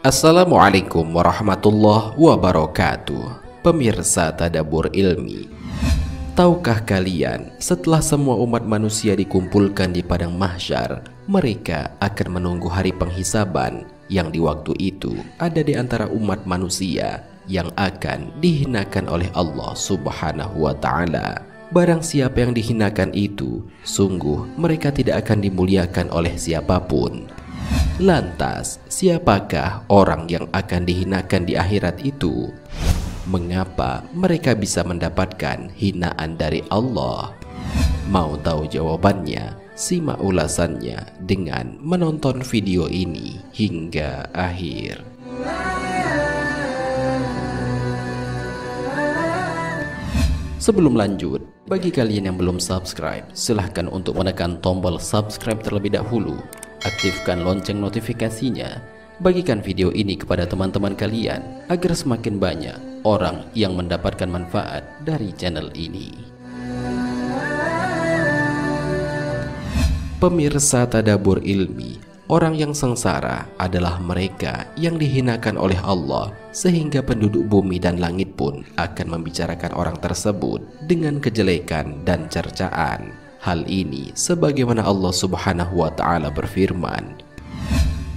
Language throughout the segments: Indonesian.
Assalamualaikum warahmatullahi wabarakatuh. Pemirsa Tadabbur Ilmi, tahukah kalian setelah semua umat manusia dikumpulkan di padang mahsyar, mereka akan menunggu hari penghisaban yang di waktu itu ada di antara umat manusia yang akan dihinakan oleh Allah Subhanahu wa Ta'ala. Barang siapa yang dihinakan itu, sungguh mereka tidak akan dimuliakan oleh siapapun. Lantas, siapakah orang yang akan dihinakan di akhirat itu? Mengapa mereka bisa mendapatkan hinaan dari Allah? Mau tahu jawabannya? Simak ulasannya dengan menonton video ini hingga akhir. Sebelum lanjut, bagi kalian yang belum subscribe, silahkan untuk menekan tombol subscribe terlebih dahulu. Aktifkan lonceng notifikasinya. Bagikan video ini kepada teman-teman kalian agar semakin banyak orang yang mendapatkan manfaat dari channel ini. Pemirsa Tadabbur Ilmi, orang yang sengsara adalah mereka yang dihinakan oleh Allah, sehingga penduduk bumi dan langit pun akan membicarakan orang tersebut dengan kejelekan dan cercaan. Hal ini sebagaimana Allah Subhanahu wa Ta'ala berfirman,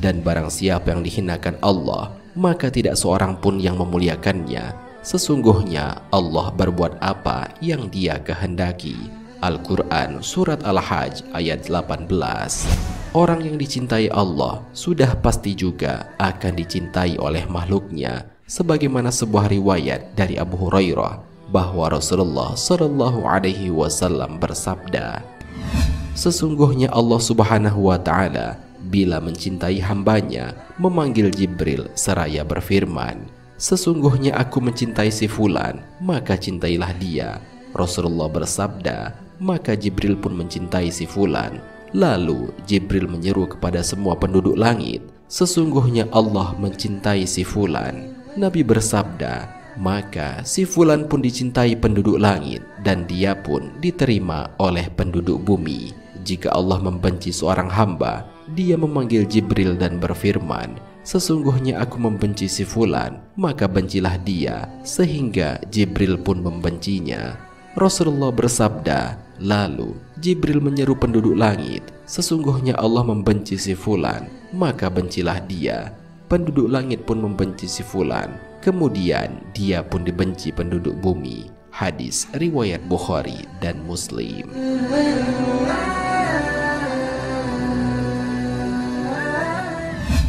dan barang siapa yang dihinakan Allah, maka tidak seorang pun yang memuliakannya. Sesungguhnya Allah berbuat apa yang Dia kehendaki. Al-Quran Surat Al-Hajj ayat 18. Orang yang dicintai Allah sudah pasti juga akan dicintai oleh makhluknya, sebagaimana sebuah riwayat dari Abu Hurairah bahwa Rasulullah Shallallahu Alaihi Wasallam bersabda, sesungguhnya Allah Subhanahu wa Ta'ala bila mencintai hambanya memanggil Jibril seraya berfirman, sesungguhnya aku mencintai si fulan, maka cintailah dia. Rasulullah bersabda, maka Jibril pun mencintai si fulan. Lalu Jibril menyeru kepada semua penduduk langit, sesungguhnya Allah mencintai si fulan. Nabi bersabda, maka si fulan pun dicintai penduduk langit dan dia pun diterima oleh penduduk bumi. Jika Allah membenci seorang hamba, Dia memanggil Jibril dan berfirman, sesungguhnya aku membenci si fulan, maka bencilah dia, sehingga Jibril pun membencinya. Rasulullah bersabda, lalu Jibril menyeru penduduk langit, sesungguhnya Allah membenci si fulan, maka bencilah dia. Penduduk langit pun membenci si fulan, kemudian dia pun dibenci penduduk bumi. Hadis riwayat Bukhari dan Muslim.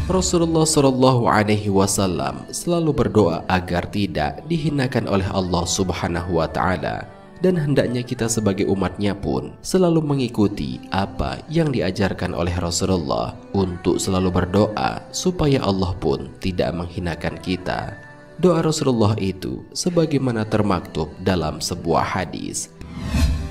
Rasulullah Shallallahu Alaihi Wasallam selalu berdoa agar tidak dihinakan oleh Allah Subhanahu wa Ta'ala, dan hendaknya kita sebagai umatnya pun selalu mengikuti apa yang diajarkan oleh Rasulullah untuk selalu berdoa supaya Allah pun tidak menghinakan kita. Doa Rasulullah itu sebagaimana termaktub dalam sebuah hadis,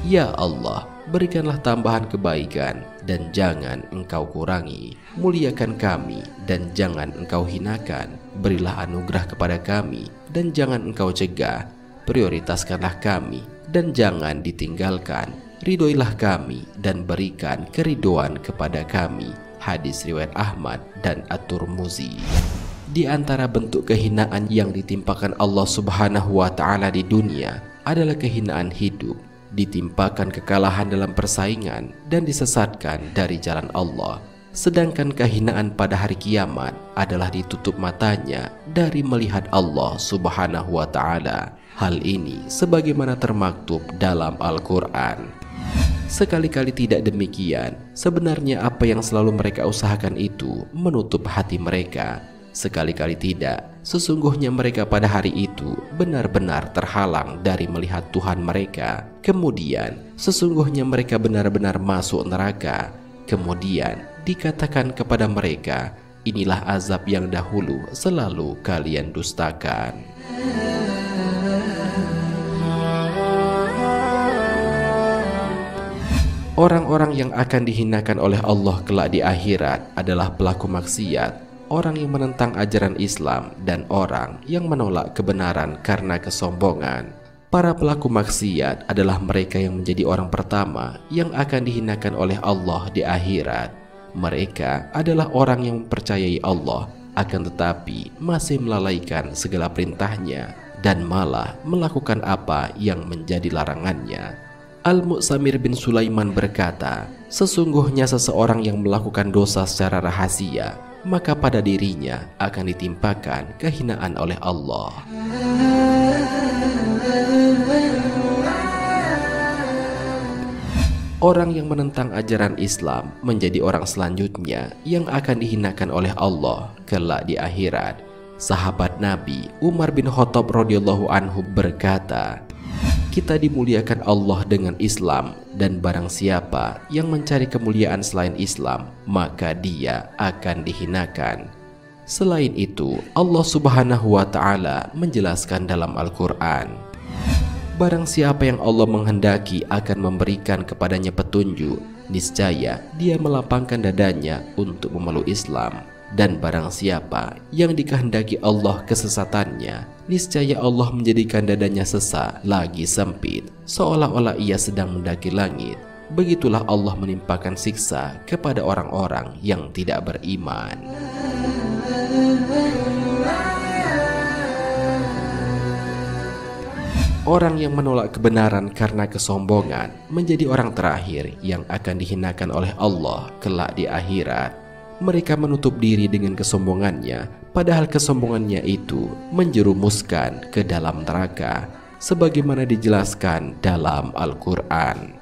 ya Allah, berikanlah tambahan kebaikan dan jangan Engkau kurangi, muliakan kami dan jangan Engkau hinakan, berilah anugerah kepada kami dan jangan Engkau cegah, prioritaskanlah kami dan jangan ditinggalkan, ridhoilah kami dan berikan keridoan kepada kami. Hadis riwayat Ahmad dan At-Tirmidzi. Di antara bentuk kehinaan yang ditimpakan Allah Subhanahu wa Ta'ala di dunia adalah kehinaan hidup, ditimpakan kekalahan dalam persaingan dan disesatkan dari jalan Allah. Sedangkan kehinaan pada hari kiamat adalah ditutup matanya dari melihat Allah Subhanahu wa Ta'ala. Hal ini sebagaimana termaktub dalam Al-Quran. Sekali-kali tidak demikian, sebenarnya apa yang selalu mereka usahakan itu menutup hati mereka. Sekali-kali tidak, sesungguhnya mereka pada hari itu benar-benar terhalang dari melihat Tuhan mereka. Kemudian, sesungguhnya mereka benar-benar masuk neraka. Kemudian, dikatakan kepada mereka, inilah azab yang dahulu selalu kalian dustakan. Orang-orang yang akan dihinakan oleh Allah kelak di akhirat adalah pelaku maksiat, orang yang menentang ajaran Islam, dan orang yang menolak kebenaran karena kesombongan. Para pelaku maksiat adalah mereka yang menjadi orang pertama yang akan dihinakan oleh Allah di akhirat. Mereka adalah orang yang mempercayai Allah, akan tetapi masih melalaikan segala perintahnya dan malah melakukan apa yang menjadi larangannya. Al-Mu'samir bin Sulaiman berkata, sesungguhnya seseorang yang melakukan dosa secara rahasia, maka pada dirinya akan ditimpakan kehinaan oleh Allah. Orang yang menentang ajaran Islam menjadi orang selanjutnya yang akan dihinakan oleh Allah kelak di akhirat. Sahabat Nabi Umar bin Khattab radhiyallahu anhu berkata, kita dimuliakan Allah dengan Islam, dan barang siapa yang mencari kemuliaan selain Islam, maka dia akan dihinakan. Selain itu, Allah Subhanahu wa Ta'ala menjelaskan dalam Al-Quran, barang siapa yang Allah menghendaki akan memberikan kepadanya petunjuk, niscaya dia melapangkan dadanya untuk memeluk Islam. Dan barang siapa yang dikehendaki Allah kesesatannya, niscaya Allah menjadikan dadanya sesak lagi sempit, seolah-olah ia sedang mendaki langit. Begitulah Allah menimpakan siksa kepada orang-orang yang tidak beriman. Orang yang menolak kebenaran karena kesombongan menjadi orang terakhir yang akan dihinakan oleh Allah kelak di akhirat. Mereka menutup diri dengan kesombongannya, padahal kesombongannya itu menjerumuskan ke dalam neraka, sebagaimana dijelaskan dalam Al-Quran.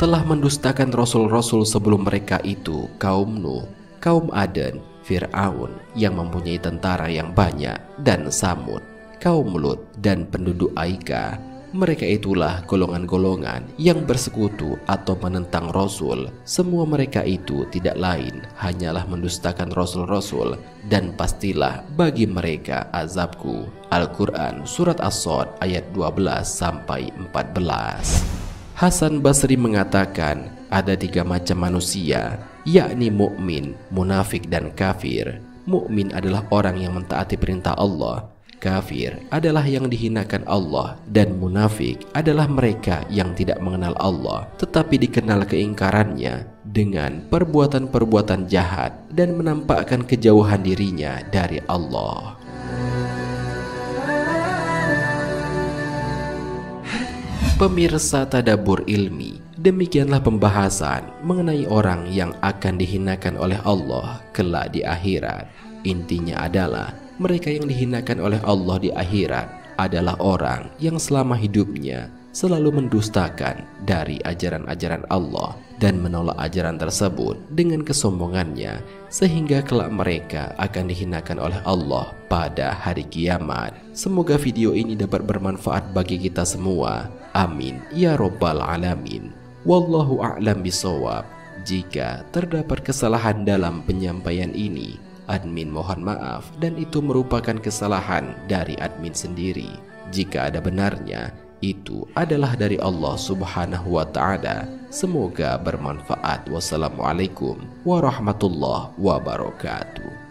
Telah mendustakan rasul-rasul sebelum mereka itu kaum Nuh, kaum Aden, Fir'aun yang mempunyai tentara yang banyak, dan Samud, kaum Lut, dan penduduk Aika. Mereka itulah golongan-golongan yang bersekutu atau menentang Rasul. Semua mereka itu tidak lain hanyalah mendustakan Rasul-Rasul, dan pastilah bagi mereka azabku. Al-Quran Surat As-Sod ayat 12-14. Hasan Basri mengatakan ada 3 macam manusia, yakni mukmin, munafik, dan kafir. Mukmin adalah orang yang mentaati perintah Allah, kafir adalah yang dihinakan Allah, dan munafik adalah mereka yang tidak mengenal Allah tetapi dikenal keingkarannya dengan perbuatan-perbuatan jahat dan menampakkan kejauhan dirinya dari Allah. Pemirsa Tadabbur Ilmi, demikianlah pembahasan mengenai orang yang akan dihinakan oleh Allah kelak di akhirat. Intinya adalah mereka yang dihinakan oleh Allah di akhirat adalah orang yang selama hidupnya selalu mendustakan dari ajaran-ajaran Allah dan menolak ajaran tersebut dengan kesombongannya, sehingga kelak mereka akan dihinakan oleh Allah pada hari kiamat. Semoga video ini dapat bermanfaat bagi kita semua. Amin ya robbal alamin. Wallahu a'lam bishawab. Jika terdapat kesalahan dalam penyampaian ini, admin mohon maaf, dan itu merupakan kesalahan dari admin sendiri. Jika ada benarnya, itu adalah dari Allah Subhanahu wa Ta'ala. Semoga bermanfaat. Wassalamualaikum warahmatullahi wabarakatuh.